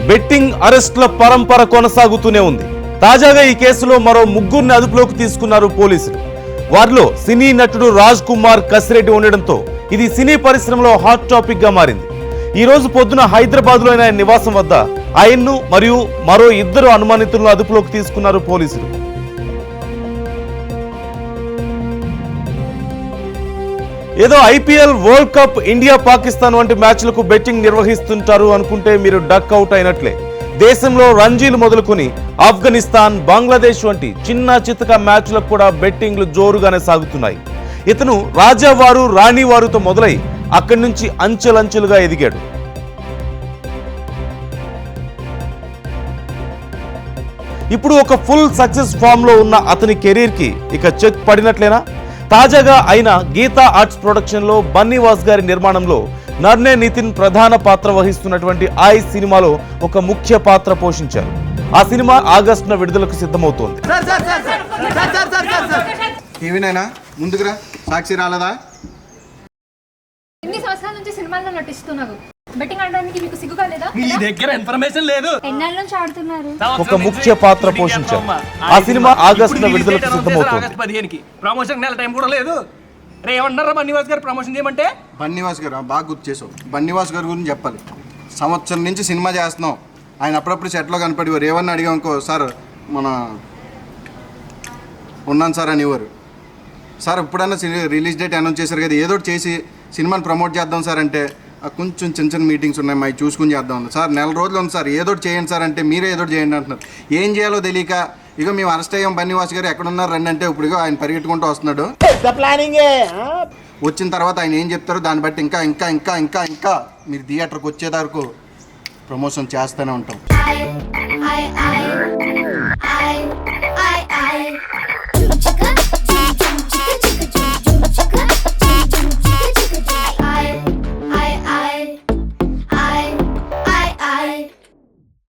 Betting అరెస్టుల పరంపర కొనసాగుతూనే ఉంది. తాజాగా ఈ కేసులో మరో ముగ్గురిని అదుపులోకి తీసుకున్నారు పోలీసులు. వారిలో సినీ నటుడు రాజ్ కుమార్ కసిరెడ్డి ఉండడంతో ఇది సినీ పరిశ్రమలో హాట్ టాపిక్ గా మారింది. ఈ రోజు పొద్దున హైదరాబాద్ లో ఆయన నివాసం వద్ద ఆయన్ను మరియు మరో ఇద్దరు అనుమానితులను అదుపులోకి తీసుకున్నారు పోలీసులు. ఏదో IPL, world cup, India Pakistan వంటి మ్యాచ్లకు బెట్టింగ్ నిర్వహిస్తుంటారు అనుకుంటే మీరు డక్ అవుట్ అయినట్లే. దేశంలో రంజీలు మొదలుకొని ఆఫ్ఘనిస్తాన్, బంగ్లాదేశ్ వంటి చిన్న చితక మ్యాచ్లకు కూడా బెట్టింగ్లు జోరుగానే సాగుతున్నాయి. ఇతను రాజావారు, రాణివారుతో మొదలై అక్కడి నుంచి అంచెలంచెలుగా ఎదిగాడు. ఇప్పుడు ఒక ఫుల్ సక్సెస్ ఫామ్ లో ఉన్న అతని కెరీర్ కి ఇక చెక్ పడినట్లేనా? తాజాగా ఆయన గీతా ఆర్ట్స్ ప్రొడక్షన్ లో బన్నీవాస్ గారి నిర్మాణంలో నర్నే నితిన్ ప్రధాన పాత్ర వహిస్తున్నటువంటి ఐ సినిమాలో ఒక ముఖ్య పాత్ర పోషించారు. ఆ సినిమా ఆగస్టున విడుదలకు సిద్ధమవుతోంది. ముందుకురా, సాక్షి రాలేదా? ఎన్ని సంవత్సరాల నుంచి సినిమాల్లో నటిస్తున్నావు? బెట్టింగ్ ఆడడానికి మీకు సిగ్గుగా లేదా? మీ దగ్గర ఇన్ఫర్మేషన్ లేదు. ఎన్నాళ్ళ నుంచి ఆడుతున్నారు? ఒక ముఖ్య పాత్ర పోషించారు. ఆ సినిమా ఆగస్టున విడుదలకు సిద్ధమవుతోంది. ఆగస్టు 15కి ప్రమోషన్ నెల టైం కూడా లేదు. రే ఏమన్నారా బన్నీవాస్ గారు ప్రమోషన్ చేయమంటే? బన్నీవాస్ గారు బాగా గుర్తు చేసావు. బన్నీవాస్ గారి గురించి చెప్పాలి. సంవత్సరం నుంచి సినిమా చేస్తున్నాం. ఆయన అప్పుడప్పుడు సెట్లో కనపడేవారు. ఏమన్నా అడిగాం అనుకో, సార్ మన ఉన్నాను సార్ అనేవారు. సార్ ఇప్పుడన్నా రిలీజ్ డేట్ అనౌన్స్ చేశారు కదా, ఏదో ఒకటి చేసి సినిమాని ప్రమోట్ చేద్దాం సార్ అంటే, కొంచెం చిన్న చిన్న మీటింగ్స్ ఉన్నాయి, మావి చూసుకుని చేద్దాం సార్. నెల రోజులు ఉంది సార్, ఏదో ఒకటి చేయండి సార్ అంటే, మీరే ఏదో ఒకటి చేయండి అంటున్నారు. ఏం చేయాలో తెలియక ఇక మేము అరెస్ట్ అయ్యాం, బన్నీవాస్ గారు ఎక్కడున్నారు రండి అంటే, ఇప్పుడు ఆయన పరిగెట్టుకుంటూ వస్తున్నాడు. వచ్చిన తర్వాత ఆయన ఏం చెప్తారో దాన్ని బట్టి ఇంకా ఇంకా ఇంకా ఇంకా ఇంకా మీరు థియేటర్కి వచ్చేదాకా ప్రమోషన్ చేస్తూనే ఉంటాం.